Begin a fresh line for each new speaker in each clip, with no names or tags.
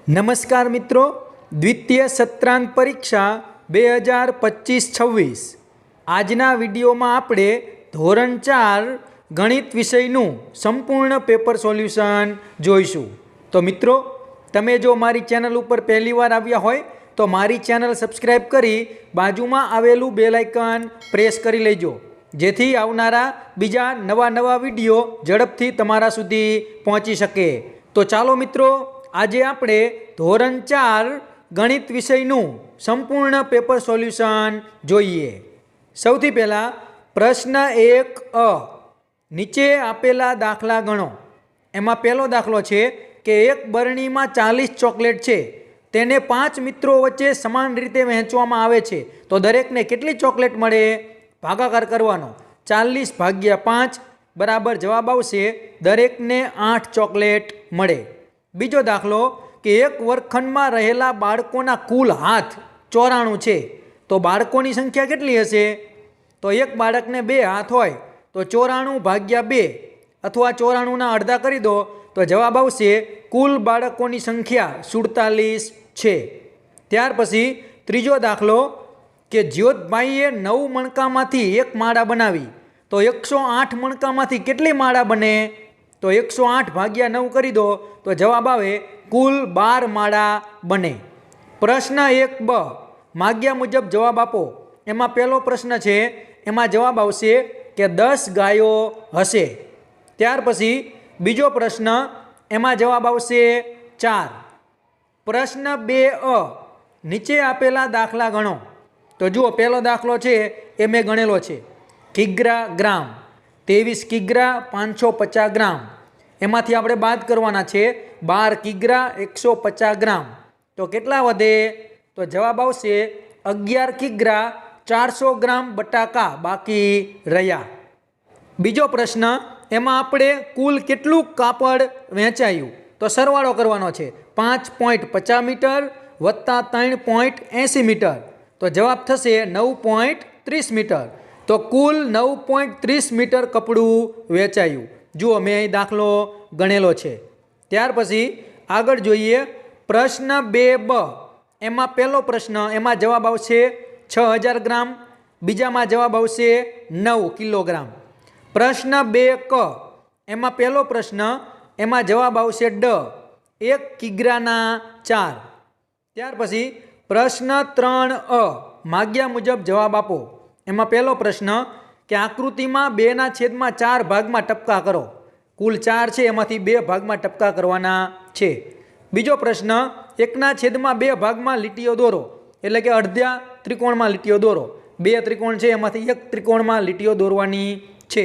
નમસ્કાર મિત્રો, દ્વિતીય સત્રાંત પરીક્ષા 2025-26 આજના વિડીયોમાં આપણે ધોરણ 4 ગણિત વિષયનું સંપૂર્ણ પેપર સોલ્યુશન જોઈશું। તો મિત્રો, તમે જો મારી ચેનલ ઉપર પહેલીવાર આવ્યા હોય તો મારી ચેનલ સબસ્ક્રાઈબ કરી બાજુમાં આવેલું બેલ આઇકન પ્રેસ કરી લેજો, જેથી આવનારા બીજા નવા વિડીયો ઝડપથી તમારા સુધી પહોંચી શકે। તો ચાલો મિત્રો, આજે આપણે ધોરણ 4 ગણિત વિષયનું સંપૂર્ણ પેપર સોલ્યુશન જોઈએ। સૌથી પહેલાં પ્રશ્ન 1 નીચે આપેલા દાખલા ગણો। એમાં પહેલો દાખલો છે કે એક બરણીમાં 40 ચોકલેટ છે, તેને 5 મિત્રો વચ્ચે સમાન રીતે વહેંચવામાં આવે છે, તો દરેકને કેટલી ચોકલેટ મળે? ભાગાકાર કરવાનો। 40 ભાગ્યા 5 બરાબર જવાબ આવશે દરેકને 8 ચોકલેટ મળે। બીજો દાખલો કે એક વર્ગખંડમાં રહેલા બાળકોના કુલ હાથ 94 છે, તો બાળકોની સંખ્યા કેટલી હશે? તો એક બાળકને 2 હાથ હોય તો 94 ભાગ્યા 2 અથવા 94ના અડધા કરી દો તો જવાબ આવશે કુલ બાળકોની સંખ્યા 47 છે। ત્યાર પછી ત્રીજો દાખલો કે જ્યોતભાઈએ 9 મણકામાંથી એક માળા બનાવી, તો 108 મણકામાંથી કેટલી માળા બને? તો 108 ભાગ્યા 9 કરી દો તો જવાબ આવે કુલ 12 માળા બને। પ્રશ્ન 1 માગ્યા મુજબ જવાબ આપો। એમાં પહેલો પ્રશ્ન છે, એમાં જવાબ આવશે કે 10 ગાયો હશે। ત્યાર પછી બીજો પ્રશ્ન, એમાં જવાબ આવશે 4। પ્રશ્ન 2 નીચે આપેલા દાખલા ગણો। તો જુઓ, પહેલો દાખલો છે એ મેં ગણેલો છે, કિગ્રા ગ્રામ 23 કિગ્રા 550 ગ્રામ। એમાંથી આપણે બાદ કરવાના છે 12 કિગ્રા 150 ગ્રામ, તો કેટલા વધે? તો જવાબ આવશે 11 કિગ્રા 400 ગ્રામ બટાકા બાકી રહ્યા। બીજો પ્રશ્ન, એમાં આપણે કુલ કેટલું કાપડ વહેંચાયું? તો સરવાળો કરવાનો છે, 5.50 મીટર વત્તા 3.80 મીટર, તો જવાબ થશે 9.30 મીટર, તો કુલ 9.30 મીટર કપડું વેચાયું। જુઓ, મેં અહીં દાખલો ગણેલો છે। ત્યાર પછી આગળ જોઈએ પ્રશ્ન 2 એમાં પહેલો પ્રશ્ન, એમાં જવાબ આવશે 6000 ગ્રામ, બીજામાં જવાબ આવશે 9 કિલોગ્રામ। પ્રશ્ન 2 એમાં પહેલો પ્રશ્ન, એમાં જવાબ આવશે 1 કિગ્રાના 4। ત્યાર પછી પ્રશ્ન 3 માગ્યા મુજબ જવાબ આપો। એમાં પહેલો પ્રશ્ન કે આકૃતિમાં 2/4 ભાગમાં ટપકા કરો, કુલ 4 છે એમાંથી 2 ભાગમાં ટપકા કરવાના છે। બીજો પ્રશ્ન, 1/2 ભાગમાં લીટીઓ દોરો, એટલે કે અડધા ત્રિકોણમાં લીટીઓ દોરો। 2 ત્રિકોણ છે એમાંથી 1 ત્રિકોણમાં લીટીઓ દોરવાની છે।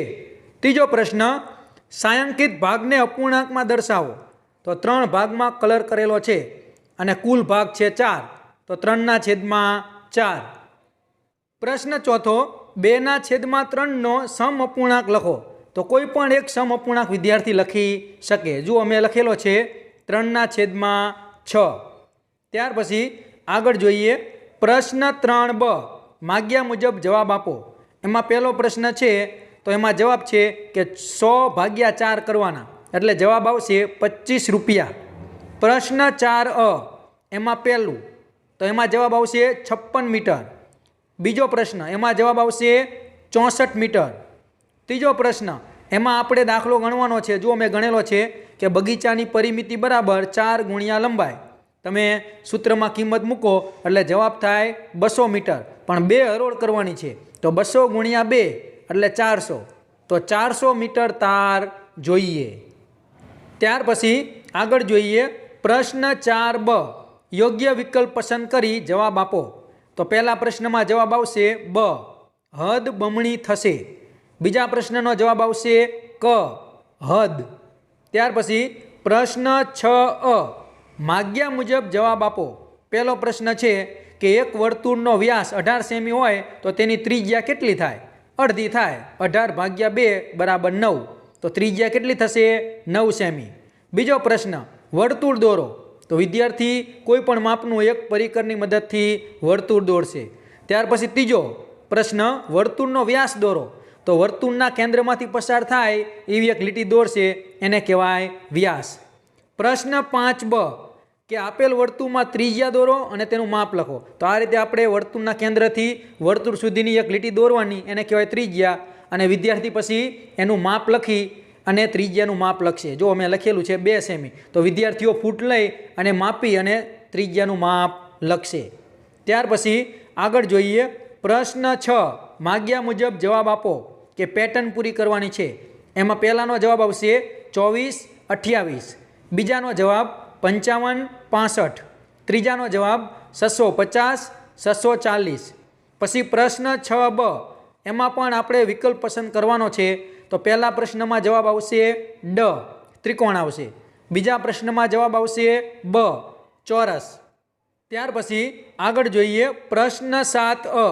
ત્રીજો પ્રશ્ન, છાંયાંકિત ભાગને અપૂર્ણાંકમાં દર્શાવો, તો 3 ભાગમાં કલર કરેલો છે અને કુલ ભાગ છે 4, તો 3/4। પ્રશ્ન 4, 2/3 નો સમ અપૂર્ણાંક લખો, તો કોઈ પણ એક સમ અપૂર્ણાંક વિદ્યાર્થી લખી શકે। જુઓ, મેં લખેલો છે 3/6। ત્યાર પછી આગળ જોઈએ પ્રશ્ન 3 માગ્યા મુજબ જવાબ આપો। એમાં પહેલો પ્રશ્ન છે તો એમાં જવાબ છે કે 100 ભાગ્યા 4 કરવાના, એટલે જવાબ આવશે 25 રૂપિયા। પ્રશ્ન 4 એમાં પહેલું, તો એમાં જવાબ આવશે 56 મીટર। બીજો પ્રશ્ન, એમાં જવાબ આવશે 64 મીટર। ત્રીજો પ્રશ્ન, એમાં આપણે દાખલો ગણવાનો છે। જો મેં ગણેલો છે કે બગીચાની પરિમિતિ બરાબર 4 ગુણ્યા લંબાઈ, તમે સૂત્રમાં કિંમત મૂકો એટલે જવાબ થાય 200 મીટર, પણ 2 હરોળ કરવાની છે, તો 200 ગુણ્યા 2 એટલે 400, તો 400 મીટર તાર જોઈએ। ત્યાર પછી આગળ જોઈએ પ્રશ્ન 4 યોગ્ય વિકલ્પ પસંદ કરી જવાબ આપો। તો પહેલા પ્રશ્નમાં જવાબ આવશે હદ બમણી થશે। બીજા પ્રશ્નનો જવાબ આવશે હદ। ત્યાર પછી પ્રશ્ન 6 માગ્યા મુજબ જવાબ આપો। પહેલો પ્રશ્ન છે કે એક વર્તુળનો વ્યાસ 18 સેમી હોય તો તેની ત્રિજ્યા કેટલી થાય? અડધી થાય, 18 ભાગ્યા 2 બરાબર 9, તો ત્રિજ્યા કેટલી થશે? 9 સેમી। બીજો પ્રશ્ન, વર્તુળ દોરો, તો વિદ્યાર્થી કોઈ પણ માપનું એક પરિકરની મદદથી વર્તુળ દોરશે। ત્યાર પછી ત્રીજો પ્રશ્ન, વર્તુળનો વ્યાસ દોરો, તો વર્તુળના કેન્દ્રમાંથી પસાર થાય એવી એક લીટી દોરશે, એને કહેવાય વ્યાસ। પ્રશ્ન 5 કે આપેલ વર્તુળમાં ત્રિજ્યા દોરો અને તેનું માપ લખો. તો આ રીતે આપણે વર્તુળના કેન્દ્રથી વર્તુળ સુધીની એક લીટી દોરવાની, એને કહેવાય ત્રિજ્યા, અને વિદ્યાર્થી પછી એનું માપ લખી અને ત્રિજ્યાનું માપ લખશે. જો અમે લખેલું છે 2 સેમી, તો વિદ્યાર્થીઓ ફૂટ લઈ અને માપી અને ત્રિજ્યાનું માપ લખશે. ત્યાર પછી આગળ જોઈએ પ્રશ્ન 6, માગ્યા મુજબ જવાબ આપો કે પેટર્ન પૂરી કરવાની છે. એમાં પહેલાનો જવાબ આવશે 24, 28, બીજાનો જવાબ 55, 65, ત્રીજાનો જવાબ 650, 640. પછી પ્રશ્ન 6b, એમાં પણ આપણે વિકલ્પ પસંદ કરવાનો છે. તો પહેલા પ્રશ્નમાં જવાબ આવશે ડ, ત્રિકોણ આવશે. બીજા પ્રશ્નમાં જવાબ આવશે બ, ચોરસ. ત્યાર પછી આગળ જોઈએ પ્રશ્ન 7a,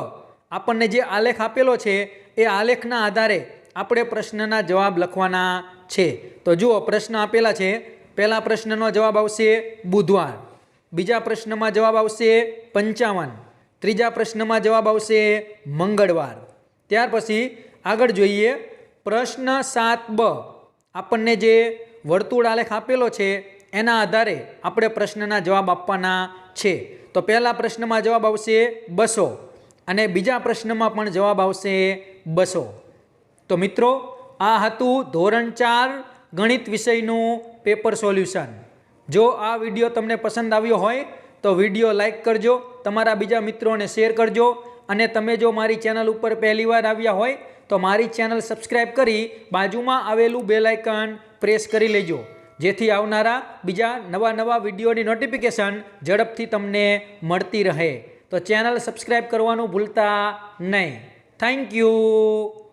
આપણને જે આલેખ આપેલો છે એ આલેખના આધારે આપણે પ્રશ્નના જવાબ લખવાના છે. તો જુઓ પ્રશ્ન આપેલા છે. પહેલા પ્રશ્નનો જવાબ આવશે બુધવાર, બીજા પ્રશ્નમાં જવાબ આવશે 55, ત્રીજા પ્રશ્નમાં જવાબ આવશે મંગળવાર. ત્યાર પછી આગળ જોઈએ પ્રશ્ન 7b, આપણને જે વર્તુળ આલેખ આપેલો છે એના આધારે આપણે પ્રશ્નના જવાબ આપવાના છે. તો પહેલા પ્રશ્નમાં જવાબ આવશે 200 અને બીજા પ્રશ્નમાં પણ જવાબ આવશે 200. તો મિત્રો આ હતું ધોરણ 4 ગણિત વિષયનું પેપર સોલ્યુશન. જો આ વિડીયો તમને પસંદ આવ્યો હોય તો વિડીયો લાઈક કરજો, તમારા બીજા મિત્રોને શેર કરજો, અને તમે જો મારી ચેનલ ઉપર પહેલીવાર આવ્યા હોય તો મારી ચેનલ સબસ્ક્રાઈબ કરી બાજુમાં આવેલું બેલ આઇકન પ્રેસ કરી લેજો, જેથી આવનારા બીજા નવા વિડીયોની નોટિફિકેશન ઝડપથી તમને મળતી રહે. તો ચેનલ સબસ્ક્રાઈબ કરવાનું ભૂલતા નહીં. Thank you.